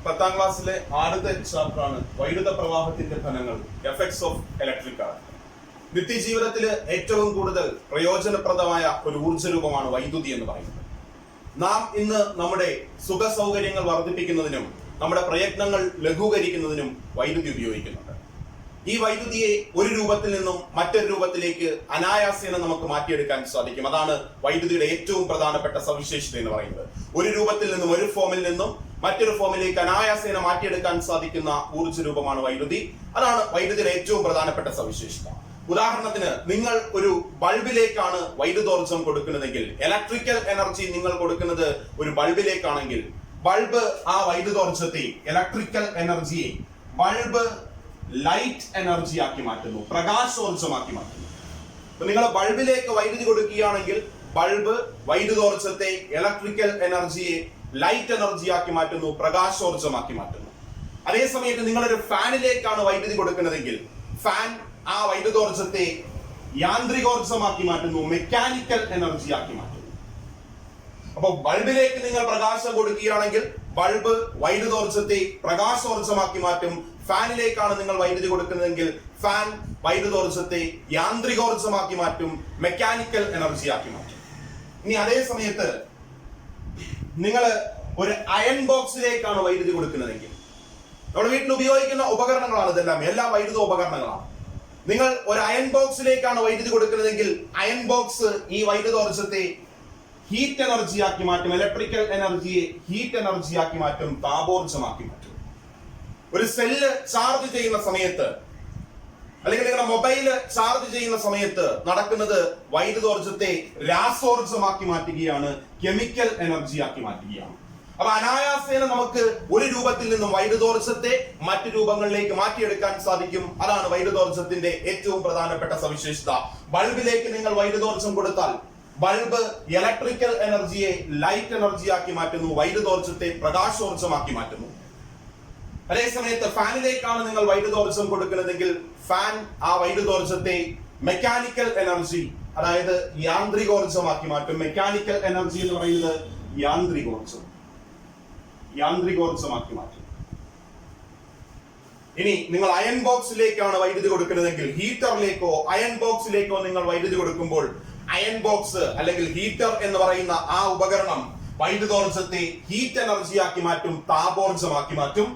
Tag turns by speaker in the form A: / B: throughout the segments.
A: പത്താം ക്ലാസ്സിലെ ആദ്യത്തെ ചാപ്റ്ററാണ് വൈദ്യുത പ്രവാഹത്തിന്റെ ഫലങ്ങൾ, എഫക്ട്സ് ഓഫ് ഇലക്ട്രിക് കറന്റ്. നിത്യജീവിതത്തിൽ ഏറ്റവും കൂടുതൽ പ്രയോജനപ്രദമായ ഒരു ഊർജ്ജ രൂപമാണ് വൈദ്യുതി എന്ന് പറയുന്നത്. നാം ഇന്ന് നമ്മുടെ സുഖ സൗകര്യങ്ങൾ വർദ്ധിപ്പിക്കുന്നതിനും നമ്മുടെ പ്രയത്നങ്ങൾ ലഘൂകരിക്കുന്നതിനും വൈദ്യുതി ഉപയോഗിക്കുന്നുണ്ട്. ഈ വൈദ്യുതിയെ ഒരു രൂപത്തിൽ നിന്നും മറ്റൊരു രൂപത്തിലേക്ക് അനായാസേന നമുക്ക് മാറ്റിയെടുക്കാൻ സാധിക്കും. അതാണ് വൈദ്യുതിയുടെ ഏറ്റവും പ്രധാനപ്പെട്ട സവിശേഷത എന്ന് പറയുന്നത്. ഒരു രൂപത്തിൽ നിന്നും, ഒരു ഫോമിൽ നിന്നും മറ്റൊരു ഫോമിലേക്ക് അനായാസേന മാറ്റിയെടുക്കാൻ സാധിക്കുന്ന ഊർജ്ജ രൂപമാണ് വൈദ്യുതി. അതാണ് വൈദ്യുതിയുടെ ഏറ്റവും പ്രധാനപ്പെട്ട സവിശേഷത. ഉദാഹരണത്തിന്, നിങ്ങൾ ഒരു ബൾബിലേക്കാണ് വൈദ്യുതോർജ്ജം കൊടുക്കുന്നതെങ്കിൽ, ഇലക്ട്രിക്കൽ എനർജി നിങ്ങൾ കൊടുക്കുന്നത് ഒരു ബൾബിലേക്കാണെങ്കിൽ, ബൾബ് ആ വൈദ്യുതോർജ്ജത്തെ, ഇലക്ട്രിക്കൽ എനർജിയെ ബൾബ് ലൈറ്റ് എനർജി ആക്കി മാറ്റുന്നു, പ്രകാശോർജ്ജമാക്കി മാറ്റുന്നു. നിങ്ങൾ ബൾബിലേക്ക് വൈദ്യുതി കൊടുക്കുകയാണെങ്കിൽ ബൾബ് വൈദ്യുതോർജ്ജത്തെ, ഇലക്ട്രിക്കൽ എനർജിയെ ലൈറ്റ് എനർജി ആക്കി മാറ്റുന്നു, പ്രകാശോർജ്ജമാക്കി മാറ്റുന്നു. അതേസമയത്ത് നിങ്ങളൊരു ഫാനിലേക്കാണ് വൈദ്യുതി കൊടുക്കുന്നതെങ്കിൽ ഫാൻ ആ വൈദ്യുതോർജ്ജത്തെ യാന്ത്രികോർജ്ജമാക്കി മാറ്റുന്നു, മെക്കാനിക്കൽ എനർജി ആക്കി മാറ്റുന്നു. അപ്പൊ ബൾബിലേക്ക് നിങ്ങൾ പ്രകാശം കൊടുക്കുകയാണെങ്കിൽ ബൾബ് വൈദ്യുതോർജ്ജത്തെ പ്രകാശോർജ്ജമാക്കി മാറ്റും. ഫാനിലേക്കാണ് നിങ്ങൾ വൈദ്യുതി കൊടുക്കുന്നതെങ്കിൽ ഫാൻ വൈദ്യുതോർജ്ജത്തെ യാന്ത്രികോർജ്ജമാക്കി മാറ്റും, മെക്കാനിക്കൽ എനർജി ആക്കി മാറ്റും. ഇനി അതേ സമയത്ത് നിങ്ങൾ ഒരു അയൺ ബോക്സിലേക്കാണ് വൈദ്യുതി കൊടുക്കുന്നതെങ്കിൽ, നമ്മുടെ വീട്ടിൽ ഉപയോഗിക്കുന്ന ഉപകരണങ്ങളാണ് ഇതെല്ലാം, എല്ലാ വൈദ്യുത ഉപകരണങ്ങളാണ്. നിങ്ങൾ ഒരു അയൺ ബോക്സിലേക്കാണ് വൈദ്യുതി കൊടുക്കുന്നതെങ്കിൽ അയൺ ബോക്സ് ഈ വൈദ്യുതോർജ്ജത്തെ ഹീറ്റ് എനർജി ആക്കി മാറ്റും, ഇലക്ട്രിക്കൽ എനർജിയെ ഹീറ്റ് എനർജി ആക്കി മാറ്റും, താപോർജ്ജമാക്കി മാറ്റും. ഒരു സെല്ല് ചാർജ് ചെയ്യുന്ന സമയത്ത്, അല്ലെങ്കിൽ നിങ്ങളുടെ മൊബൈല് ചാർജ് ചെയ്യുന്ന സമയത്ത് നടക്കുന്നത് വൈദ്യുതോർജ്ജത്തെ രാസോർജ്ജമാക്കി മാറ്റുകയാണ്, കെമിക്കൽ എനർജി ആക്കി മാറ്റുകയാണ്. അപ്പൊ അനായാസേന നമുക്ക് ഒരു രൂപത്തിൽ നിന്നും വൈദ്യുതോർജ്ജത്തെ മറ്റു രൂപങ്ങളിലേക്ക് മാറ്റിയെടുക്കാൻ സാധിക്കും. അതാണ് വൈദ്യുതോർജ്ജത്തിന്റെ ഏറ്റവും പ്രധാനപ്പെട്ട സവിശേഷത. ബൾബിലേക്ക് നിങ്ങൾ വൈദ്യുതോർജ്ജം കൊടുത്താൽ ബൾബ് ഇലക്ട്രിക്കൽ എനർജിയെ ലൈറ്റ് എനർജി ആക്കി മാറ്റുന്നു, വൈദ്യുതോർജ്ജത്തെ പ്രകാശോർജ്ജമാക്കി മാറ്റുന്നു. അതേസമയത്ത് ഫാനിലേക്കാണ് നിങ്ങൾ വൈദ്യുതോർജ്ജം കൊടുക്കുന്നതെങ്കിൽ ഫാൻ ആ വൈദ്യുതോർജ്ജത്തെ മെക്കാനിക്കൽ എനർജി, അതായത് യാന്ത്രികോർജ്ജമാക്കി മാറ്റും. മെക്കാനിക്കൽ എനർജി എന്ന് പറയുന്നത് യാന്ത്രികോർജ്ജമാക്കി മാറ്റും. ഇനി നിങ്ങൾ അയൺ ബോക്സിലേക്കാണ് വൈദ്യുതി കൊടുക്കുന്നതെങ്കിൽ, ഹീറ്ററിലേക്കോ അയൺ ബോക്സിലേക്കോ നിങ്ങൾ വൈദ്യുതി കൊടുക്കുമ്പോൾ അയൺ ബോക്സ് അല്ലെങ്കിൽ ഹീറ്റർ എന്ന് പറയുന്ന ആ ഉപകരണം വൈദ്യുതോർജ്ജത്തെ ഹീറ്റ് എനർജി ആക്കി മാറ്റും, താപോർജ്ജമാക്കി മാറ്റും.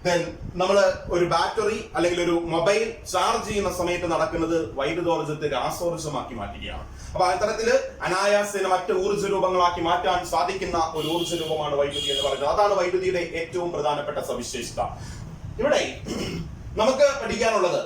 A: ദെൻ നമ്മൾ ഒരു ബാറ്ററി അല്ലെങ്കിൽ ഒരു മൊബൈൽ ചാർജ് ചെയ്യുന്ന സമയത്ത് നടക്കുന്നത് വൈദ്യുതോർജ്ജത്തെ രാസോർജ്ജമാക്കി മാറ്റുകയാണ്. അപ്പൊ അത്തരത്തില് അനായാസേന മറ്റ് ഊർജ്ജ രൂപങ്ങളാക്കി മാറ്റാൻ സാധിക്കുന്ന ഒരു ഊർജ്ജ രൂപമാണ് വൈദ്യുതി എന്ന് പറയുന്നത്. അതാണ് വൈദ്യുതിയുടെ ഏറ്റവും പ്രധാനപ്പെട്ട സവിശേഷത. ഇവിടെ നമുക്ക് പഠിക്കാനുള്ളത്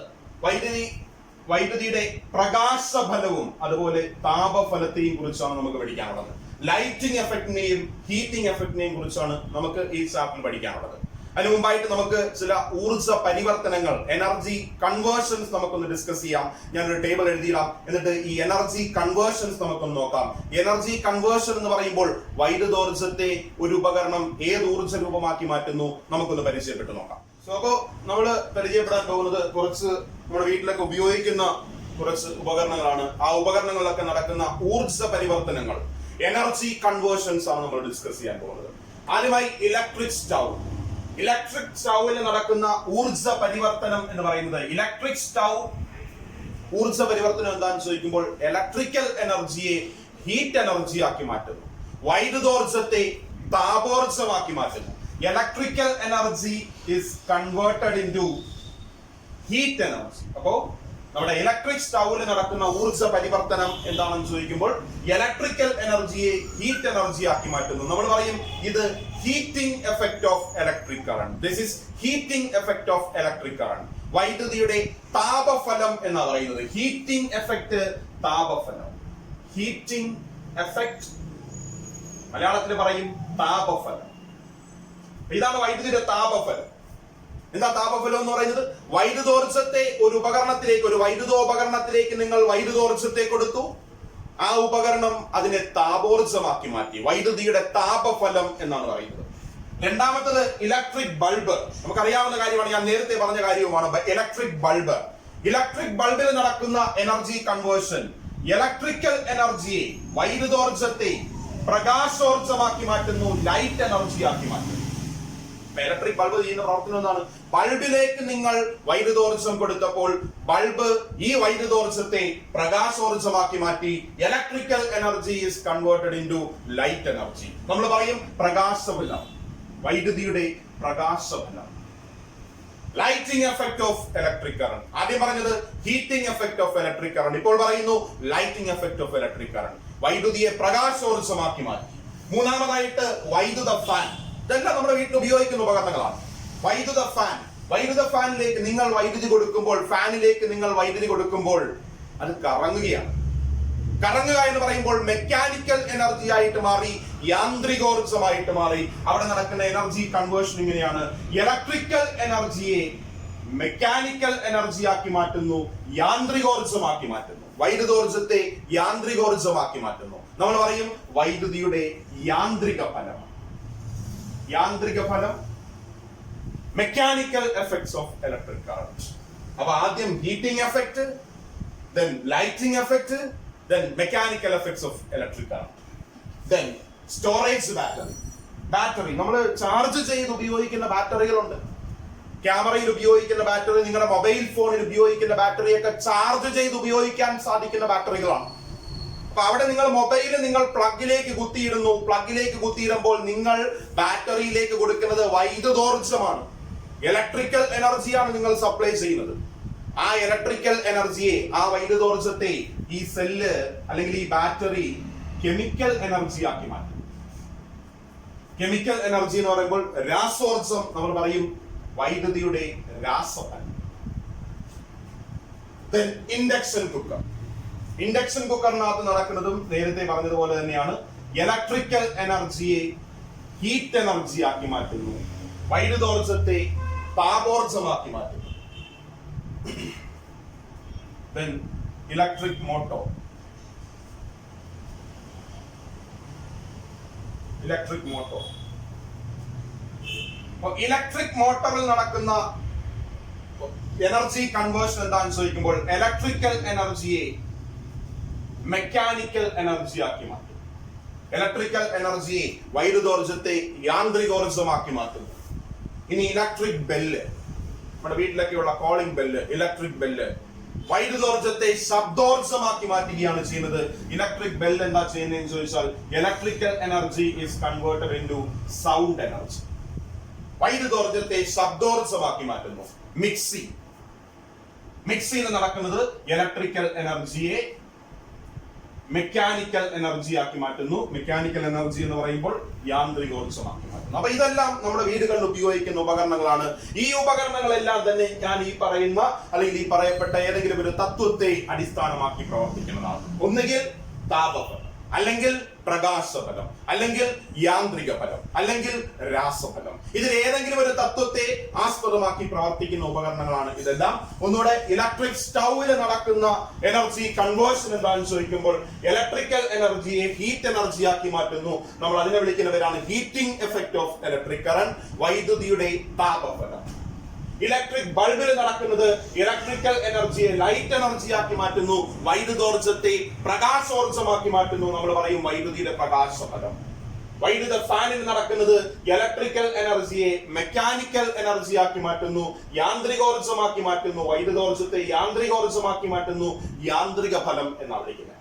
A: വൈദ്യുതിയുടെ പ്രകാശഫലവും അതുപോലെ താപഫലത്തെയും കുറിച്ചാണ് നമുക്ക് പഠിക്കാനുള്ളത്. ലൈറ്റിംഗ് എഫക്റ്റിനെയും ഹീറ്റിംഗ് എഫക്റ്റിനെയും കുറിച്ചാണ് നമുക്ക് ഈ ചാപ്റ്ററിൽ പഠിക്കാനുള്ളത്. അതിന് മുമ്പായിട്ട് നമുക്ക് ചില ഊർജ്ജ പരിവർത്തനങ്ങൾ, എനർജി കൺവേർഷൻസ് നമുക്കൊന്ന് ഡിസ്കസ് ചെയ്യാം. ഞാനൊരു ടേബിൾ എഴുതിയിടാം, എന്നിട്ട് ഈ എനർജി കൺവേർഷൻസ് നമുക്കൊന്ന് നോക്കാം. എനർജി കൺവേർഷൻ എന്ന് പറയുമ്പോൾ വൈദ്യുതോർജ്ജത്തെ ഒരു ഉപകരണം ഏത് ഊർജ്ജ രൂപമാക്കി മാറ്റുന്നു നമുക്കൊന്ന് പരിചയപ്പെട്ട് നോക്കാം. അപ്പോ നമ്മൾ പരിചയപ്പെടാൻ പോകുന്നത് കുറച്ച് നമ്മുടെ വീട്ടിലൊക്കെ ഉപയോഗിക്കുന്ന കുറച്ച് ഉപകരണങ്ങളാണ്. ആ ഉപകരണങ്ങളിലൊക്കെ നടക്കുന്ന ഊർജ്ജ പരിവർത്തനങ്ങൾ, എനർജി കൺവേർഷൻസ് ആണ് നമ്മൾ ഡിസ്കസ് ചെയ്യാൻ പോകുന്നത്. ആദ്യമായി ഇലക്ട്രിക് സ്റ്റൗവിൽ നടക്കുന്ന ഊർജ്ജ പരിവർത്തനം എന്ന് പറയുന്നത്, ഇലക്ട്രിക് സ്റ്റൗ ഊർജ്ജ പരിവർത്തനം എന്താണെന്ന് ചോദിക്കുമ്പോൾ ഇലക്ട്രിക്കൽ എനർജിയെ ഹീറ്റ് എനർജി ആക്കി മാറ്റുന്നു, വൈദ്യുതോർജ്ജത്തെ താപോർജ്ജമാക്കി മാറ്റുന്നു. Electrical energy is converted into heat energy. അപ്പോ നമ്മുടെ ഇലക്ട്രിക് സ്റ്റൗവിൽ നടക്കുന്ന ഊർജ്ജ പരിവർത്തനം എന്താണെന്ന് ചോദിക്കുമ്പോൾ ഇലക്ട്രിക്കൽ എനർജിയെ ഹീറ്റ് എനർജി ആക്കി മാറ്റുന്നു. നമ്മൾ പറയും ഇത് heating effect of electric current. This is heating effect of electric current. വൈദ്യുതിയുടെ താപഫലം എന്ന് പറയുന്നത് ഹീറ്റിംഗ് എഫക്ട്, താപഫലം. ഹീറ്റിംഗ് എഫക്ട് മലയാളത്തിൽ പറയും താപഫലം. ഇതാണ് വൈദ്യുതിയുടെ താപഫലം. എന്താ താപഫലം എന്ന് പറയുന്നത്? വൈദ്യുതോർജ്ജത്തെ ഒരു ഉപകരണത്തിലേക്ക്, ഒരു വൈദ്യുതോപകരണത്തിലേക്ക് നിങ്ങൾ വൈദ്യുതോർജ്ജത്തെ കൊടുത്തു, ആ ഉപകരണം അതിനെ താപോർജ്ജമാക്കി മാറ്റി. വൈദ്യുതിയുടെ താപഫലം എന്നാണ് പറയുന്നത്. രണ്ടാമത്തത് ഇലക്ട്രിക് ബൾബ്. നമുക്കറിയാവുന്ന കാര്യമാണ്, ഞാൻ നേരത്തെ പറഞ്ഞ കാര്യവുമാണ്. ഇലക്ട്രിക് ബൾബ്, ഇലക്ട്രിക് ബൾബിൽ നടക്കുന്ന എനർജി കൺവേർഷൻ ഇലക്ട്രിക്കൽ എനർജിയെ, വൈദ്യുതോർജ്ജത്തെ പ്രകാശോർജ്ജമാക്കി മാറ്റുന്നു, ലൈറ്റ് എനർജി ആക്കി മാറ്റുന്നു. ഇലക്ട്രിക് ബൾബ് ചെയ്യുന്ന പ്രവർത്തനം എന്താണ്? ബൾബിലേക്ക് നിങ്ങൾ വൈദ്യുതോർജ്ജം കൊടുത്തപ്പോൾ ബൾബ് ഈ വൈദ്യുതോർജ്ജത്തെ പ്രകാശോർജ്ജമാക്കി മാറ്റി. Electrical energy is converted into light energy. നമ്മൾ പറയും പ്രകാശബലം, വൈദ്യുതിയുടെ പ്രകാശബലം. Lighting effect of electric current. ആദ്യം പറഞ്ഞത് heating effect of electric current, ഇപ്പോൾ പറയുന്നു lighting effect of electric current. വൈദ്യുതിയെ പ്രകാശോർജ്ജമാക്കി മാറ്റി. മൂന്നാമതായിട്ട് വൈദ്യുത ഫാൻ. ഇതെല്ലാം നമ്മുടെ വീട്ടിൽ ഉപയോഗിക്കുന്ന ഉപകരണങ്ങളാണ്. വൈദ്യുത ഫാൻ. വൈദ്യുത ഫാനിലേക്ക് നിങ്ങൾ വൈദ്യുതി കൊടുക്കുമ്പോൾ, ഫാനിലേക്ക് നിങ്ങൾ വൈദ്യുതി കൊടുക്കുമ്പോൾ അത് കറങ്ങുകയാണ്. കറങ്ങുക എന്ന് പറയുമ്പോൾ മെക്കാനിക്കൽ എനർജി ആയിട്ട് മാറി, യാന്ത്രികോർജ്ജമായിട്ട് മാറി. അവിടെ നടക്കുന്ന എനർജി കൺവേർഷൻ ഇങ്ങനെയാണ്: ഇലക്ട്രിക്കൽ എനർജിയെ മെക്കാനിക്കൽ എനർജിയാക്കി മാറ്റുന്നു, യാന്ത്രികോർജ്ജമാക്കി മാറ്റുന്നു. വൈദ്യുതോർജ്ജത്തെ യാന്ത്രികോർജ്ജമാക്കി മാറ്റുന്നു. നമ്മൾ പറയും വൈദ്യുതിയുടെ യാന്ത്രിക ഫലം. യാന്ത്രിക ഫലം, mechanical effects of electric current. അപ്പൊ ആദ്യം heating effect, then lighting effect, then mechanical effects of electric current, then storage battery. Battery നമ്മൾ ചാർജ് ചെയ്ത് ഉപയോഗിക്കുന്ന ബാറ്ററികളുണ്ട്. ക്യാമറയിൽ ഉപയോഗിക്കുന്ന ബാറ്ററി, നിങ്ങളുടെ മൊബൈൽ ഫോണിൽ ഉപയോഗിക്കുന്ന ബാറ്ററിയൊക്കെ ചാർജ് ചെയ്ത് ഉപയോഗിക്കാൻ സാധിക്കുന്ന ബാറ്ററികളാണ്. അപ്പൊ അവിടെ നിങ്ങൾ മൊബൈല് നിങ്ങൾ പ്ലഗിലേക്ക് കുത്തിയിടുന്നു. പ്ലഗിലേക്ക് കുത്തിയിടുമ്പോൾ നിങ്ങൾ ബാറ്ററിയിലേക്ക് കൊടുക്കുന്നത് വൈദ്യുതോർജ്ജമാണ്, ഇലക്ട്രിക്കൽ എനർജിയാണ് നിങ്ങൾ സപ്ലൈ ചെയ്യുന്നത്. ആ ഇലക്ട്രിക്കൽ എനർജിയെ, ആ വൈദ്യുതോർജ്ജത്തെ ഈ സെല്ല് അല്ലെങ്കിൽ ഈ ബാറ്ററി കെമിക്കൽ എനർജി ആക്കി മാറ്റും. കെമിക്കൽ എനർജി എന്ന് പറയുമ്പോൾ രാസോർജ്ജം, നമ്മൾ പറയും വൈദ്യുതിയുടെ രാസഫലം. Induction cooker. ഇൻഡക്ഷൻ കുക്കറിനകത്ത് നടക്കുന്നതും നേരത്തെ പറഞ്ഞതുപോലെ തന്നെയാണ്. ഇലക്ട്രിക്കൽ എനർജിയെ ഹീറ്റ് എനർജി ആക്കി മാറ്റുന്നു, വൈദ്യുതോർജ്ജത്തെ താപോർജ്ജമാക്കി മാറ്റുന്നു. Then electric motor. Electric motor. Electric മോട്ടറിൽ നടക്കുന്ന എനർജി കൺവേർഷൻ എന്താണെന്ന് ചോദിക്കുമ്പോൾ ഇലക്ട്രിക്കൽ എനർജിയെ മെക്കാനിക്കൽ എനർജി ആക്കി മാറ്റും. ഇലക്ട്രിക്കൽ എനർജിയെ, വൈദ്യുതോർജ്ജത്തെ യാന്ത്രികോർജ്ജമാക്കി മാറ്റുന്നു. ഇനി ഇലക്ട്രിക് ബെല്ല്, നമ്മുടെ വീട്ടിലൊക്കെയുള്ള കോളിംഗ് ബെല്ല്, ഇലക്ട്രിക് ബെല്ല് വൈദ്യുതോർജ്ജത്തെ ശബ്ദോർജ്ജമാക്കി മാറ്റുകയാണ് ചെയ്യുന്നത്. ഇലക്ട്രിക് ബെൽ എന്താ ചെയ്യുന്നതെന്ന് ചോദിച്ചാൽ electrical energy is converted into sound energy. വൈദ്യുതോർജ്ജത്തെ ശബ്ദോർജ്ജമാക്കി മാറ്റുന്നു. മിക്സി. മിക്സിയിൽ നടക്കുന്നത് ഇലക്ട്രിക്കൽ എനർജിയെ മെക്കാനിക്കൽ എനർജി ആക്കി മാറ്റുന്നു. മെക്കാനിക്കൽ എനർജി എന്ന് പറയുമ്പോൾ യാന്ത്രികോർജ്ജമാക്കി മാറ്റുന്നു. അപ്പൊ ഇതെല്ലാം നമ്മുടെ വീടുകളിൽ ഉപയോഗിക്കുന്ന ഉപകരണങ്ങളാണ്. ഈ ഉപകരണങ്ങളെല്ലാം തന്നെ ഞാൻ ഈ പറയുന്ന അല്ലെങ്കിൽ ഈ പറയപ്പെട്ട ഏതെങ്കിലും ഒരു തത്വത്തെ അടിസ്ഥാനമാക്കി പ്രവർത്തിക്കുന്നതാണ്. ഒന്നുകിൽ താപഫലം, അല്ലെങ്കിൽ പ്രകാശഫലം, അല്ലെങ്കിൽ യാന്ത്രിക ഫലം, അല്ലെങ്കിൽ രാസഫലം. ഇതിൽ ഏതെങ്കിലും ഒരു തത്വത്തെ ആസ്പദമാക്കി പ്രവർത്തിക്കുന്ന ഉപകരണങ്ങളാണ് ഇതെല്ലാം. ഒന്നുകൂടെ, ഇലക്ട്രിക് സ്റ്റൗവിൽ നടക്കുന്ന എനർജി കൺവേർഷൻ എന്താണെന്ന് ചോദിക്കുമ്പോൾ ഇലക്ട്രിക്കൽ എനർജിയെ ഹീറ്റ് എനർജി ആക്കി മാറ്റുന്നു. നമ്മൾ അതിനെ വിളിക്കുന്നവരാണ് heating effect of electric current, വൈദ്യുതിയുടെ താപഫലം. ഇലക്ട്രിക് ബൾബിൽ നടക്കുന്നത് ഇലക്ട്രിക്കൽ എനർജിയെ ലൈറ്റ് എനർജി ആക്കി മാറ്റുന്നു, വൈദ്യുതോർജ്ജത്തെ പ്രകാശോർജ്ജമാക്കി മാറ്റുന്നു. നമ്മൾ പറയും വൈദ്യുതിയുടെ പ്രകാശഫലം. വൈദ്യുത ഫാനിൽ നടക്കുന്നത് ഇലക്ട്രിക്കൽ എനർജിയെ മെക്കാനിക്കൽ എനർജി ആക്കി മാറ്റുന്നു, യാന്ത്രികോർജ്ജമാക്കി മാറ്റുന്നു, വൈദ്യുതോർജ്ജത്തെ യാന്ത്രികോർജ്ജമാക്കി മാറ്റുന്നു, യാന്ത്രിക ഫലം എന്നാണ് വിളിക്കുന്നത്.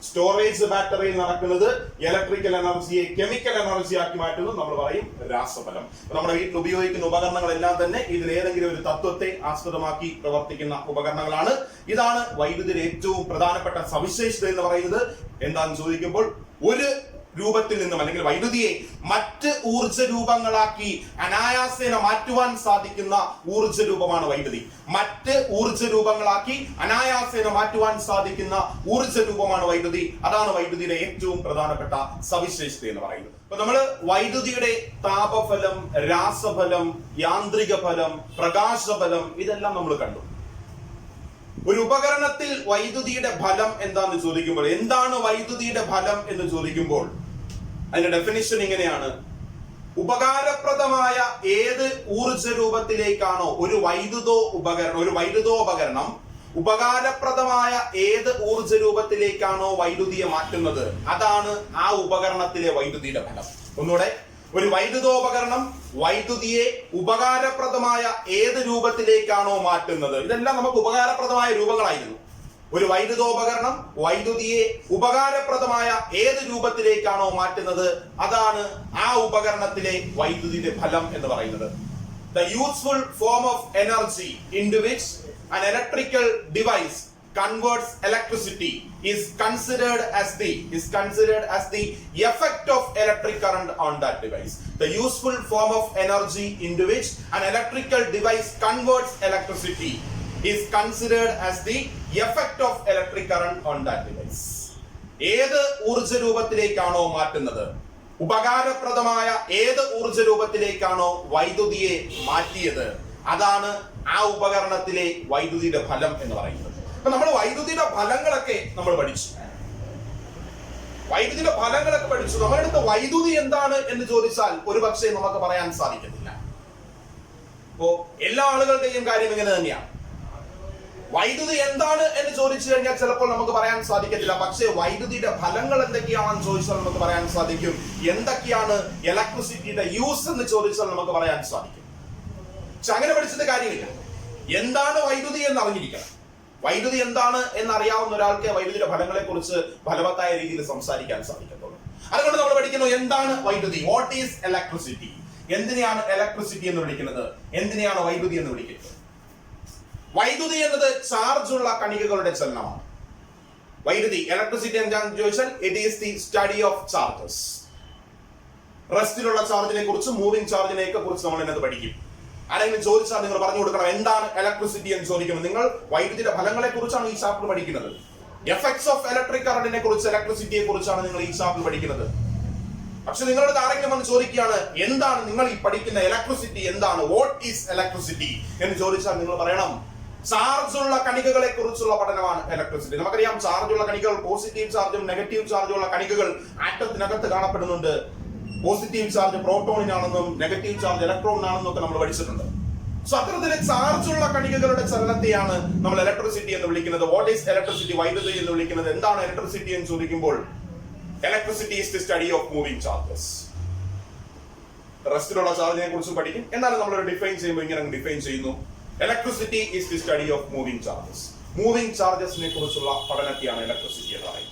A: സ്റ്റോറേജ് ബാറ്ററിയിൽ നടക്കുന്നത് ഇലക്ട്രിക്കൽ എനർജിയെ കെമിക്കൽ എനർജി ആക്കി മാറ്റുന്നു, നമ്മൾ പറയും രാസഫലം. നമ്മുടെ വീട്ടിൽ ഉപയോഗിക്കുന്ന ഉപകരണങ്ങളെല്ലാം തന്നെ ഇതിൽ ഏതെങ്കിലും ഒരു തത്വത്തെ ആസ്പദമാക്കി പ്രവർത്തിക്കുന്ന ഉപകരണങ്ങളാണ്. ഇതാണ് വൈദ്യുതിയുടെ ഏറ്റവും പ്രധാനപ്പെട്ട സവിശേഷത എന്ന് പറയുന്നത്. എന്താണെന്ന് ചോദിക്കുമ്പോൾ ഒരു രൂപത്തിൽ നിന്നും അല്ലെങ്കിൽ വൈദ്യുതിയെ മറ്റ് ഊർജ രൂപങ്ങളാക്കി അനായാസേന മാറ്റുവാൻ സാധിക്കുന്ന ഊർജ രൂപമാണ് വൈദ്യുതി. മറ്റ് ഊർജ രൂപങ്ങളാക്കി അനായാസേന മാറ്റുവാൻ സാധിക്കുന്ന ഊർജ രൂപമാണ് വൈദ്യുതി. അതാണ് വൈദ്യുതിയുടെ ഏറ്റവും പ്രധാനപ്പെട്ട സവിശേഷത എന്ന് പറയുന്നത്. അപ്പൊ നമ്മള് വൈദ്യുതിയുടെ താപഫലം, രാസഫലം, യാന്ത്രിക ഫലം, പ്രകാശഫലം ഇതെല്ലാം നമ്മൾ കണ്ടു. ഒരു ഉപകരണത്തിൽ വൈദ്യുതിയുടെ ഫലം എന്താന്ന് ചോദിക്കുമ്പോൾ, എന്താണ് വൈദ്യുതിയുടെ ഫലം എന്ന് ചോദിക്കുമ്പോൾ അതിന്റെ ഡെഫിനിഷൻ ഇങ്ങനെയാണ്: ഉപകാരപ്രദമായ ഏത് ഊർജ രൂപത്തിലേക്കാണോ ഒരു വൈദ്യുതോപകരണം ഉപകാരപ്രദമായ ഏത് ഊർജ രൂപത്തിലേക്കാണോ വൈദ്യുതിയെ മാറ്റുന്നത്, അതാണ് ആ ഉപകരണത്തിലെ വൈദ്യുതിയുടെ ഫലം. ഒന്നുകൂടെ, ഒരു വൈദ്യുതോപകരണം വൈദ്യുതിയെ ഉപകാരപ്രദമായ ഏത് രൂപത്തിലേക്കാണോ മാറ്റുന്നത്, ഇതെല്ലാം നമുക്ക് ഉപകാരപ്രദമായ രൂപങ്ങളായിരുന്നു. ഒരു വൈദ്യുതോപകരണം വൈദ്യുതിയെ ഉപകാരപ്രദമായ ഏത് രൂപത്തിലേക്കാണോ മാറ്റുന്നത്, അതാണ് ആ ഉപകരണത്തിലെ വൈദ്യുതിയുടെ ഫലം എന്ന് പറയുന്നത്. The useful form of energy into which an electrical device converts electricity is considered as the effect of electric current on that device. The useful form of energy into which an electrical device converts electricity is considered as the effect of electric current on that device. ഏത് ഊർജ്ജ രൂപത്തിലേക്കാണോ മാറ്റുന്നത്, ഉപകാരപ്രദമായ ഏത് ഊർജ്ജ രൂപത്തിലേക്കാണോ വൈദ്യുതിയെ മാറ്റിയത്, അതാണ് ആ ഉപകരണത്തിലെ വൈദ്യുതിയുടെ ഫലം എന്ന് പറയുന്നത്. അപ്പൊ നമ്മൾ വൈദ്യുതിയുടെ ഫലങ്ങളൊക്കെ നമ്മൾ പഠിച്ചു. നമ്മളെടുത്ത് വൈദ്യുതി എന്താണ് എന്ന് ചോദിച്ചാൽ ഒരു പക്ഷേ നമുക്ക് പറയാൻ സാധിക്കത്തില്ല. അപ്പോ എല്ലാ ആളുകളുടെയും കാര്യം ഇങ്ങനെ തന്നെയാണ്. വൈദ്യുതി എന്താണ് എന്ന് ചോദിച്ചു കഴിഞ്ഞാൽ ചിലപ്പോൾ നമുക്ക് പറയാൻ സാധിക്കത്തില്ല. പക്ഷേ വൈദ്യുതിയുടെ ഫലങ്ങൾ എന്തൊക്കെയാണെന്ന് ചോദിച്ചാൽ നമുക്ക് പറയാൻ സാധിക്കും. എന്തൊക്കെയാണ് ഇലക്ട്രിസിറ്റിയുടെ യൂസ് എന്ന് ചോദിച്ചാൽ നമുക്ക് പറയാൻ സാധിക്കും. പക്ഷെ അങ്ങനെ പഠിച്ചിട്ട് കാര്യമില്ല. എന്താണ് വൈദ്യുതി എന്ന് അറിഞ്ഞിരിക്കണം. വൈദ്യുതി എന്താണ് എന്നറിയാവുന്ന ഒരാൾക്ക് വൈദ്യുതിയുടെ ഫലങ്ങളെ കുറിച്ച് ഫലവത്തായ രീതിയിൽ സംസാരിക്കാൻ സാധിക്കത്തുള്ളൂ. അതുകൊണ്ട് നമ്മൾ പഠിക്കുന്നു എന്താണ് വൈദ്യുതി. What is electricity? എന്തിനെയാണ് ഇലക്ട്രിസിറ്റി എന്ന് വിളിക്കുന്നത്? എന്തിനെയാണ് വൈദ്യുതി എന്ന് വിളിക്കുന്നത്? വൈദ്യുതി എന്നത് ചാർജുള്ള കണികകളുടെ ചലനമാണ്. വൈദ്യുതി ഇലക്ട്രിസിറ്റി എന്താണെന്ന് ചോദിച്ചാൽ it is the study of charges. റെസ്റ്റിലുള്ള ചാർജിനെ കുറിച്ച് മൂവിംഗ് ചാർജിനെ കുറിച്ച് നമ്മൾ എന്നത് പഠിക്കും. ആരെങ്കിലും ചോദിച്ചാൽ നിങ്ങൾ പറഞ്ഞു കൊടുക്കണം എന്താണ് ഇലക്ട്രിസിറ്റി എന്ന് ചോദിക്കുമ്പോൾ നിങ്ങൾ വൈദ്യുതിയുടെ ഫലങ്ങളെ കുറിച്ചാണ് ഈ ചാപ്റ്റർ പഠിക്കുന്നത്. എഫക്ട്സ് ഓഫ് ഇലക്ട്രിക് കറന്റിനെ കുറിച്ച്, ഇലക്ട്രിസിറ്റിയെ കുറിച്ചാണ് നിങ്ങൾ ഈ ചാപ്റ്റർ പഠിക്കുന്നത്. പക്ഷെ നിങ്ങളുടെ ആരെങ്കിലും വന്ന് ചോദിക്കുകയാണ് എന്താണ് നിങ്ങൾ ഈ പഠിക്കുന്ന ഇലക്ട്രിസിറ്റി എന്താണ്, വാട്ട് ഈസ് ഇലക്ട്രിസിറ്റി എന്ന് ചോദിച്ചാൽ നിങ്ങൾ പറയണം ചാർജുള്ള കണികകളെ കുറിച്ചുള്ള പഠനമാണ് ഇലക്ട്രിസിറ്റി. നമുക്കറിയാം ചാർജുള്ള കണികകൾ, പോസിറ്റീവ് ചാർജും നെഗറ്റീവ് ചാർജുള്ള കണികകൾ ആറ്റത്തിനകത്ത് കാണപ്പെടുന്നുണ്ട്. പോസിറ്റീവ് ചാർജ് പ്രോട്ടോണിനാണെന്നും നെഗറ്റീവ് ചാർജ് ഇലക്ട്രോണിനാണെന്നും ഒക്കെ നമ്മൾ പഠിച്ചിട്ടുണ്ട്. സോ അത്തരത്തിലെ ചാർജുള്ള കണികകളുടെ ചലനത്തെയാണ് നമ്മൾ ഇലക്ട്രിസിറ്റി എന്ന് വിളിക്കുന്നത്. What is electricity? വൈദ്യുതി എന്ന് വിളിക്കുന്നത്. എന്താണ് ഇലക്ട്രിസിറ്റി എന്ന് ചോദിക്കുമ്പോൾ electricity is the study of moving charges. റെസ്റ്റിലുള്ള ചാർജിനെ കുറിച്ചും പഠിക്കും. എന്നാലും നമ്മൾ ഡിഫൈൻ ചെയ്യുമ്പോൾ ഇങ്ങനെ ഡിഫൈൻ ചെയ്യുന്നു. Electricity is the study of moving charges. Moving ചാർജസിനെ കുറിച്ചുള്ള പഠനത്തെയാണ് ഇലക്ട്രിസിറ്റി എന്ന് പറയുന്നത്.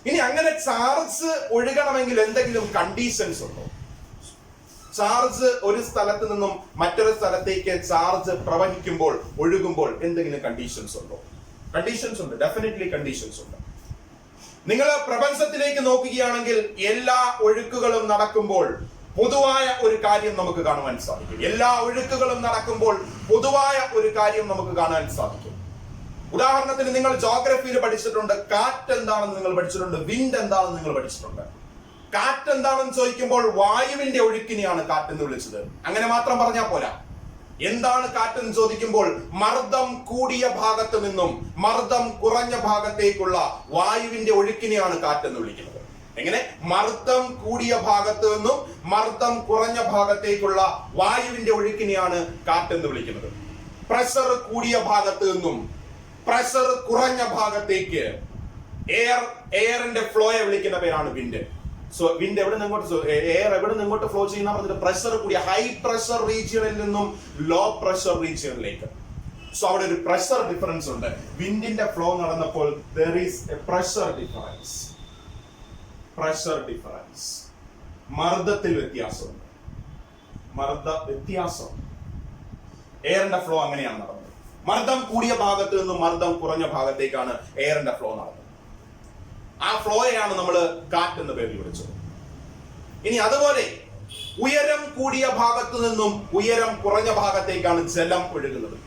A: ഇനി അങ്ങനെ ചാർജ് ഒഴുകണമെങ്കിൽ എന്തെങ്കിലും കണ്ടീഷൻസ് ഉണ്ടോ? ചാർജ് ഒരു സ്ഥലത്ത് നിന്നും മറ്റൊരു സ്ഥലത്തേക്ക് ചാർജ് പ്രവഹിക്കുമ്പോൾ, ഒഴുകുമ്പോൾ എന്തെങ്കിലും കണ്ടീഷൻസ് ഉണ്ടോ? കണ്ടീഷൻസ് ഉണ്ട്, ഡെഫിനറ്റ്ലി കണ്ടീഷൻസ് ഉണ്ട്. നിങ്ങൾ പ്രപഞ്ചത്തിലേക്ക് നോക്കുകയാണെങ്കിൽ എല്ലാ ഒഴുക്കുകളും നടക്കുമ്പോൾ പൊതുവായ ഒരു കാര്യം നമുക്ക് കാണുവാൻ സാധിക്കും. എല്ലാ ഒഴുക്കുകളും നടക്കുമ്പോൾ പൊതുവായ ഒരു കാര്യം നമുക്ക് കാണാൻ സാധിക്കും. ഉദാഹരണത്തിന് നിങ്ങൾ ജോഗ്രഫിയിൽ പഠിച്ചിട്ടുണ്ട് കാറ്റ് എന്താണെന്ന് നിങ്ങൾ പഠിച്ചിട്ടുണ്ട്, വിൻഡ് എന്താണെന്ന് നിങ്ങൾ പഠിച്ചിട്ടുണ്ട്. കാറ്റ് എന്താണെന്ന് ചോദിക്കുമ്പോൾ വായുവിന്റെ ഒഴുക്കിനെയാണ് കാറ്റ് എന്ന് വിളിച്ചത്. അങ്ങനെ മാത്രം പറഞ്ഞാൽ പോരാ. എന്താണ് കാറ്റ് എന്ന് ചോദിക്കുമ്പോൾ മർദ്ദം കൂടിയ ഭാഗത്ത് നിന്നും മർദ്ദം കുറഞ്ഞ ഭാഗത്തേക്കുള്ള വായുവിന്റെ ഒഴുക്കിനെയാണ് കാറ്റ് എന്ന് വിളിക്കുന്നത്. എങ്ങനെ? മർദ്ദം കൂടിയ ഭാഗത്ത് നിന്നും മർദ്ദം കുറഞ്ഞ ഭാഗത്തേക്കുള്ള വായുവിന്റെ ഒഴുക്കിനെയാണ് കാറ്റ് എന്ന് വിളിക്കുന്നത്. പ്രഷർ കൂടിയ ഭാഗത്ത് നിന്നും പ്രഷർ കുറഞ്ഞ ഭാഗത്തേക്ക് എയറിന്റെ ഫ്ലോയെ വിളിക്കുന്ന പേരാണ് വിൻഡ്. സോ വിൻഡ് എവിടെ നിന്ന് എയർ എവിടെ നിന്ന് ഇങ്ങോട്ട് ഫ്ലോ ചെയ്യുന്ന പറഞ്ഞിട്ട് പ്രഷർ കൂടിയ ഹൈ പ്രഷർ റീജിയനിൽ നിന്നും ലോ പ്രഷർ റീജിയനിലേക്ക്. സോ അവിടെ ഒരു പ്രഷർ ഡിഫറൻസ് ഉണ്ട്. വിൻഡിന്റെ ഫ്ലോ നടന്നപ്പോൾ there is a pressure difference. Pressure difference, മർദ്ദത്തിൽ വ്യത്യാസമുണ്ട്. മർദ്ദ വ്യത്യാസം. എയറിന്റെ ഫ്ലോ അങ്ങനെയാണ് നടന്നത്. മർദ്ദം കൂടിയ ഭാഗത്ത് നിന്നും മർദ്ദം കുറഞ്ഞ ഭാഗത്തേക്കാണ് എയറിന്റെ ഫ്ലോ നടന്നത്. ആ ഫ്ലോയെയാണ് നമ്മൾ കാറ്റ് എന്ന പേരിൽ വിളിച്ചത്. ഇനി അതുപോലെ ഉയരം കൂടിയ ഭാഗത്ത് നിന്നും ഉയരം കുറഞ്ഞ ഭാഗത്തേക്കാണ് ജലം ഒഴുകുന്നത്.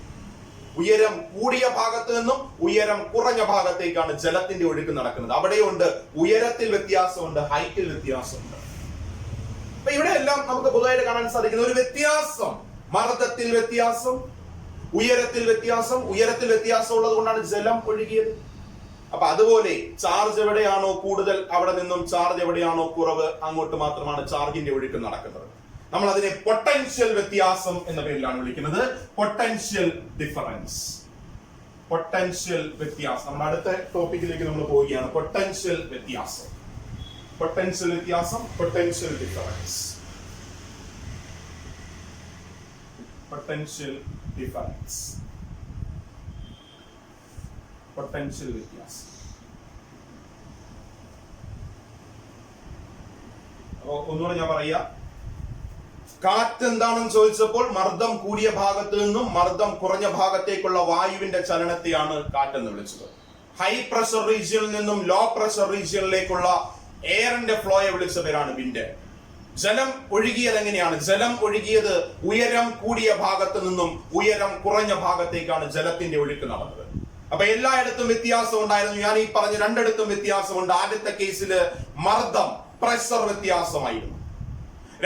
A: ഉയരം കൂടിയ ഭാഗത്ത് നിന്നും ഉയരം കുറഞ്ഞ ഭാഗത്തേക്കാണ് ജലത്തിന്റെ ഒഴുക്ക് നടക്കുന്നത്. അവിടെയുണ്ട് ഉയരത്തിൽ വ്യത്യാസമുണ്ട്, ഹൈറ്റിൽ വ്യത്യാസമുണ്ട്. അപ്പൊ ഇവിടെ എല്ലാം നമുക്ക് പൊതുവായിട്ട് കാണാൻ സാധിക്കുന്ന ഒരു വ്യത്യാസം. മർദ്ദത്തിൽ വ്യത്യാസം, ഉയരത്തിൽ വ്യത്യാസം. ഉയരത്തിൽ വ്യത്യാസം ഉള്ളത് കൊണ്ടാണ് ജലം ഒഴുകിയത്. അപ്പൊ അതുപോലെ ചാർജ് എവിടെയാണോ കൂടുതൽ അവിടെ നിന്നും ചാർജ് എവിടെയാണോ കുറവ് അങ്ങോട്ട് മാത്രമാണ് ചാർജിന്റെ ഒഴുക്ക് നടക്കുന്നത്. നമ്മൾ അതിനെ പൊട്ടൻഷ്യൽ വ്യത്യാസം എന്ന പേരിലാണ് വിളിക്കുന്നത്. Potential difference. പൊട്ടൻഷ്യൽ വ്യത്യാസം. നമ്മുടെ അടുത്ത ടോപ്പിക്കിലേക്ക് നമ്മൾ പോവുകയാണ്. പൊട്ടൻഷ്യൽ വ്യത്യാസം. പൊട്ടൻഷ്യൽ വ്യത്യാസം, potential difference. Potential difference, potential വ്യത്യാസം. അപ്പോ ഒന്നുകൂടെ ഞാൻ പറയാ, കാറ്റ് എന്താണെന്ന് ചോദിച്ചപ്പോൾ മർദ്ദം കൂടിയ ഭാഗത്ത് നിന്നും മർദ്ദം കുറഞ്ഞ ഭാഗത്തേക്കുള്ള വായുവിന്റെ ചലനത്തെയാണ് കാറ്റെന്ന് വിളിച്ചത്. ഹൈ പ്രഷർ റീജിയനിൽ നിന്നും ലോ പ്രഷർ റീജിയനിലേക്കുള്ള എയറിന്റെ ഫ്ലോയെ വിളിച്ച പേരാണ് വിൻഡ്. ജലം ഒഴുകിയത് എങ്ങനെയാണ്? ജലം ഒഴുകിയത് ഉയരം കൂടിയ ഭാഗത്ത് നിന്നും ഉയരം കുറഞ്ഞ ഭാഗത്തേക്കാണ് ജലത്തിന്റെ ഒഴുക്ക് നടന്നത്. അപ്പൊ എല്ലായിടത്തും വ്യത്യാസം ഉണ്ടായിരുന്നു. ഞാൻ ഈ പറഞ്ഞ രണ്ടിടത്തും വ്യത്യാസമുണ്ട്. ആദ്യത്തെ കേസിൽ മർദ്ദം, പ്രഷർ വ്യത്യാസമായിരുന്നു.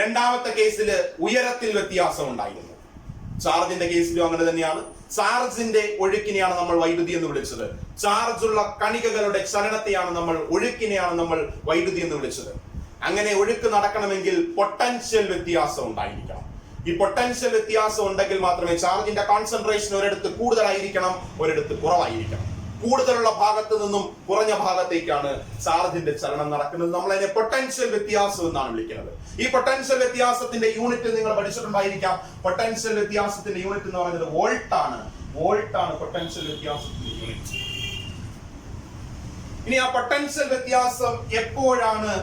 A: രണ്ടാമത്തെ കേസിൽ ഉയരത്തിൽ വ്യത്യാസം ഉണ്ടായിരുന്നു. ചാർജിന്റെ കേസിലും അങ്ങനെ തന്നെയാണ്. ചാർജിന്റെ ഒഴുക്കിനെയാണ് നമ്മൾ വൈദ്യുതി എന്ന് വിളിച്ചത്. ചാർജുള്ള കണികകളുടെ ചലനത്തെയാണ് നമ്മൾ, ഒഴുക്കിനെയാണ് നമ്മൾ വൈദ്യുതി എന്ന് വിളിച്ചത്. അങ്ങനെ ഒഴുക്ക് നടക്കണമെങ്കിൽ പൊട്ടൻഷ്യൽ വ്യത്യാസം ഉണ്ടായിരിക്കണം. ഈ പൊട്ടൻഷ്യൽ വ്യത്യാസം ഉണ്ടെങ്കിൽ മാത്രമേ ചാർജിന്റെ കോൺസെൻട്രേഷൻ ഒരിടത്ത് കൂടുതലായിരിക്കണം, ഒരിടത്ത് കുറവായിരിക്കണം. കൂടുതലുള്ള ഭാഗത്ത് നിന്നും കുറഞ്ഞ ഭാഗത്തേക്കാണ് ചാർജിന്റെ ചലനം നടക്കുന്നത്. നമ്മൾ അതിനെ പൊട്ടൻഷ്യൽ വ്യത്യാസം എന്നാണ് വിളിക്കുന്നത്. ഈ പൊട്ടൻഷ്യൽ വ്യത്യാസത്തിന്റെ യൂണിറ്റ് നിങ്ങൾ പഠിച്ചിട്ടുണ്ടായിരിക്കാം. പൊട്ടൻഷ്യൽ വ്യത്യാസത്തിന്റെ യൂണിറ്റ് എന്ന് പറയുന്നത് വോൾട്ട് ആണ്. വോൾട്ട് ആണ് പൊട്ടൻഷ്യൽ വ്യത്യാസത്തിന്റെ യൂണിറ്റ്. ഇനി ആ പൊട്ടൻഷ്യൽ വ്യത്യാസം എപ്പോഴാണ്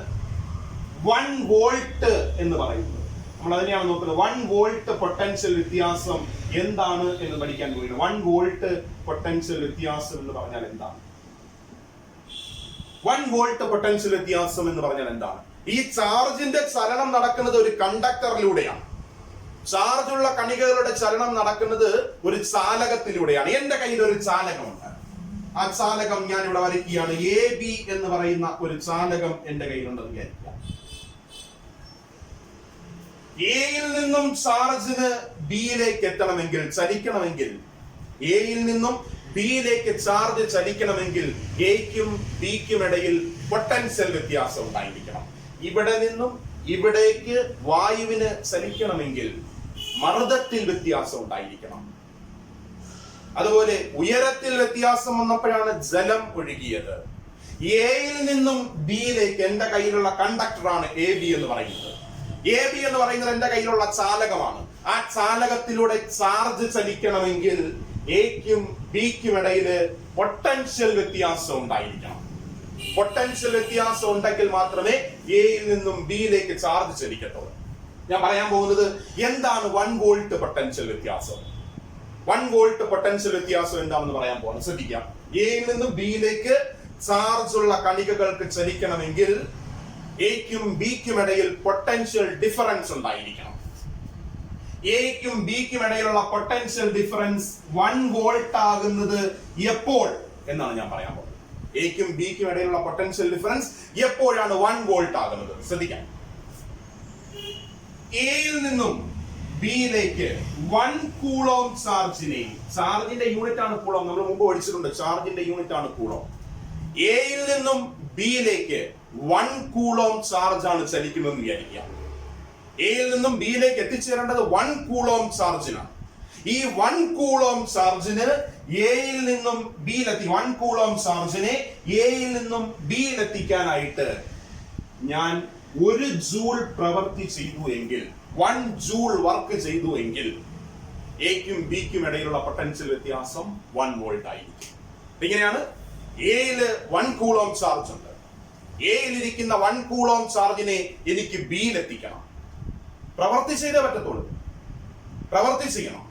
A: 1 വോൾട്ട് എന്ന് പറയുന്നത്? നമ്മൾ അതിനെയാണ് നോക്കുന്നത്. 1 വോൾട്ട് പൊട്ടൻഷ്യൽ വ്യത്യാസം എന്താണ് എന്ന് പഠിക്കാൻ പോവുകയാണ്. 1 വോൾട്ട് പൊട്ടൻഷ്യൽ വ്യത്യാസം എന്ന് പറഞ്ഞാൽ എന്താണ്? 1 വോൾട്ട് പൊട്ടൻഷ്യൽ വ്യത്യാസം എന്ന് പറഞ്ഞാൽ എന്താണ്? ഈ ചാർജിന്റെ ചലനം നടക്കുന്നത് ഒരു കണ്ടക്ടറിലൂടെയാണ്. ചാർജുള്ള കണികകളുടെ ചലനം നടക്കുന്നത് ഒരു ചാലകത്തിലൂടെയാണ്. എന്റെ കയ്യിൽ ഒരു ചാലകമുണ്ട്. ആ ചാലകം ഞാൻ ഇവിടെ വരയ്ക്കുകയാണ്. AB എന്ന് പറയുന്ന ഒരു ചാലകം എന്റെ കയ്യിലുണ്ടെന്ന് വിചാരിക്കുക. എയിൽ നിന്നും ചാർജിന് ബിയിലേക്ക് എത്തണമെങ്കിൽ, ചലിക്കണമെങ്കിൽ, എയിൽ നിന്നും ബിയിലേക്ക് ചാർജ് ചലിക്കണമെങ്കിൽ എക്കും ബിക്കും ഇടയിൽ പൊട്ടൻഷ്യൽ വ്യത്യാസം ഉണ്ടായിരിക്കണം. ഇവിടെ നിന്നും ഇവിടേക്ക് വായുവിന് ചലിക്കണമെങ്കിൽ മർദ്ദത്തിൽ വ്യത്യാസം ഉണ്ടായിരിക്കണം. അതുപോലെ ഉയരത്തിൽ വ്യത്യാസം വന്നപ്പോഴാണ് ജലം ഒഴുകിയത്. എയിൽ നിന്നും ബിയിലേക്ക് എന്റെ കയ്യിലുള്ള കണ്ടക്ടറാണ് AB എന്ന് പറയുന്നത്. AB എന്ന് പറയുന്നത് എന്റെ കയ്യിലുള്ള ചാലകമാണ്. ആ ചാലകത്തിലൂടെ ചാർജ് ചലിക്കണമെങ്കിൽ എക്കും ബിക്കും ഇടയിൽ പൊട്ടൻഷ്യൽ വ്യത്യാസം ഉണ്ടായിരിക്കണം. പൊട്ടൻഷ്യൽ വ്യത്യാസം ഉണ്ടെങ്കിൽ മാത്രമേ എയിൽ നിന്നും ബിയിലേക്ക് ചാർജ് ചലിക്കത്തുള്ളൂ. ഞാൻ പറയാൻ പോകുന്നത് എന്താണ് 1 വോൾട്ട് പൊട്ടൻഷ്യൽ വ്യത്യാസം. 1 വോൾട്ട് പൊട്ടൻഷ്യൽ വ്യത്യാസം എന്താണെന്ന് പറയാൻ പോകുന്നത്. ശ്രദ്ധിക്കാം. എയിൽ നിന്നും ബിയിലേക്ക് ചാർജ് ഉള്ള കണികകൾക്ക് ചലിക്കണമെങ്കിൽ എക്കും ബിക്കും ഇടയിൽ പൊട്ടൻഷ്യൽ ഡിഫറൻസ് ഉണ്ടായിരിക്കണം. എക്കും ബിക്കും ഇടയിലുള്ള പൊട്ടൻഷ്യൽ ഡിഫറൻസ് 1 വോൾട്ട് ആകുന്നത് എപ്പോൾ എന്നാണ് ഞാൻ പറയാൻ പോകുന്നത്. എക്കും ബിക്കും ഇടയിലുള്ള പൊട്ടൻഷ്യൽ ഡിഫറൻസ് എപ്പോഴാണ് 1 വോൾട്ട് ആകുന്നത്? ശ്രദ്ധിക്കാം. എയിൽ നിന്നും ബിയിലേക്ക് 1 കൂളോം ചാർജിനെ, ചാർജിന്റെ യൂണിറ്റ് ആണ് കൂളോം, നമ്മൾ മുമ്പ് പഠിച്ചിട്ടുണ്ട്. ചാർജിന്റെ യൂണിറ്റ് ആണ് കൂളോം. എയിൽ നിന്നും ബിയിലേക്ക് 1 കൂളോം ചാർജ് ആണ് ചലിക്കുന്നതെന്ന് വിചാരിക്കുക. എയിൽ നിന്നും ബിയിലേക്ക് എത്തിച്ചേരേണ്ടത് 1 കൂളോം ചാർജിനാണ്. ഈ 1 കൂളോം ചാർജിന് എയിൽ നിന്നും ബിയിലെത്തി, 1 കൂളോം ചാർജിനെ എയിൽ നിന്നും ബിയിലെത്തിക്കാനായിട്ട് ഞാൻ 1 ജൂൾ പ്രവൃത്തി ചെയ്തു എങ്കിൽ, 1 ജൂൾ വർക്ക് ചെയ്തു എങ്കിൽ എക്കും ബിക്കും ഇടയിലുള്ള പൊട്ടൻഷ്യൽ വ്യത്യാസം 1 വോൾട്ട് ആയിരിക്കും. ഇങ്ങനെയാണ്. എയില് 1 കൂളോം ചാർജ് ഉണ്ട്. എയിൽ ഇരിക്കുന്ന 1 കൂളോം ചാർജിനെ എനിക്ക് ബിയിൽ എത്തിക്കണം. പ്രവൃത്തി ചെയ്തേ പറ്റത്തുള്ളൂ. പ്രവൃത്തി ചെയ്യണം.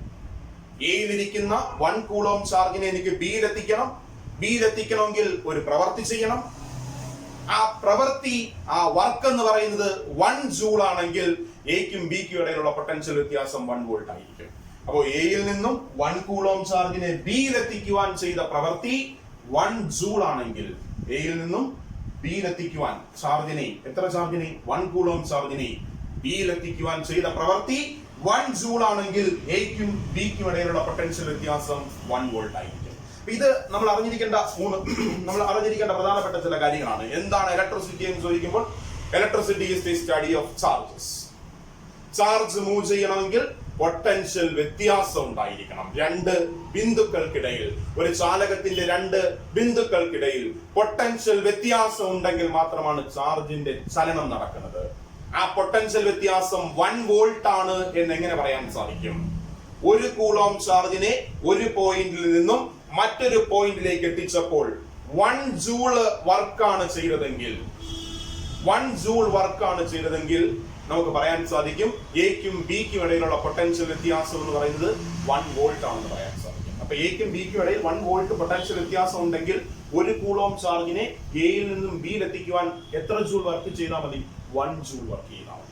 A: എയിൽ ഇരിക്കുന്ന 1 കൂളോം ചാർജിനെ എനിക്ക് ബിയിൽ എത്തിക്കണം. ബിയിൽ എത്തിക്കണമെങ്കിൽ ഒരു പ്രവൃത്തി ചെയ്യണം. ആ പ്രവൃത്തി, ആ വർക്ക് എന്ന് പറയുന്നത് 1 ജൂൾ ആണെങ്കിൽ എക്കും ബിക്കും ഇടയിലുള്ള പൊട്ടൻഷ്യൽ വ്യത്യാസം 1 വോൾട്ട് ആയിരിക്കും. അപ്പോൾ എയിൽ നിന്നും 1 കൂളോം ചാർജിനെ ബിയിൽ എത്തിക്കുവാൻ ചെയ്ത പ്രവൃത്തി 1 ജൂൾ ആണെങ്കിൽ എയിൽ നിന്നും ബിയിൽ എത്തിക്കുവാൻ ചാർജിനെ, എത്ര ചാർജിനെ? 1 കൂളോം ചാർജിനെ ബിയിൽ എത്തിക്കുവാൻ ചെയ്ത പ്രവൃത്തി 1 ജൂൾ ആണെങ്കിൽ എക്കും ബിക്കും ഇടയിലുള്ള പൊട്ടൻഷ്യൽ വ്യത്യാസം 1 വോൾട്ട് ആയിരിക്കും. ഇത് നമ്മൾ അറിഞ്ഞിരിക്കേണ്ട പ്രധാനപ്പെട്ട ചില കാര്യങ്ങളാണ്. എന്താണ് ഇലക്ട്രിസിറ്റി എന്ന് ചോദിക്കുമ്പോൾ, electricity is the study of charges. Charge move ചെയ്യണമെങ്കിൽ പൊട്ടൻഷ്യൽ വ്യത്യാസം ഉണ്ടായിരിക്കണം. രണ്ട് ബിന്ദുക്കൾക്കിടയിൽ, ഒരു ചാലകത്തിന്റെ രണ്ട് ബിന്ദുക്കൾക്കിടയിൽ പൊട്ടൻഷ്യൽ വ്യത്യാസം ഉണ്ടെങ്കിൽ മാത്രമാണ് ചാർജിന്റെ ചലനം നടക്കുന്നത്. ആ പൊട്ടൻഷ്യൽ വ്യത്യാസം 1 വോൾട്ട് ആണ് എന്ന് എങ്ങനെ പറയാൻ സാധിക്കും? ഒരു കൂളോം ചാർജിനെ ഒരു പോയിന്റിൽ നിന്നും മറ്റൊരു പോയിന്റിലേക്ക് എത്തിച്ചപ്പോൾ 1 ജൂള് വർക്കാണ് ചെയ്തതെങ്കിൽ 1 ജൂൾ വർക്കാണ് ചെയ്തതെങ്കിൽ നമുക്ക് പറയാൻ സാധിക്കും എക്കും ബിക്കും ഇടയിലുള്ള പൊട്ടൻഷ്യൽ വ്യത്യാസം എന്ന് പറയുന്നത് 1 വോൾട്ട് ആണെന്ന് പറയാൻ സാധിക്കും. അപ്പൊ എക്കും ബിക്കും ഇടയിൽ 1 വോൾട്ട് പൊട്ടൻഷ്യൽ വ്യത്യാസം ഉണ്ടെങ്കിൽ ഒരു കൂളോം ചാർജിനെ എയിൽ നിന്നും ബിയിൽ എത്തിക്കുവാൻ എത്ര ജൂൾ വർക്ക് ചെയ്താൽ മതി? 1 ജൂൾ വർക്ക് ചെയ്താൽ മതി.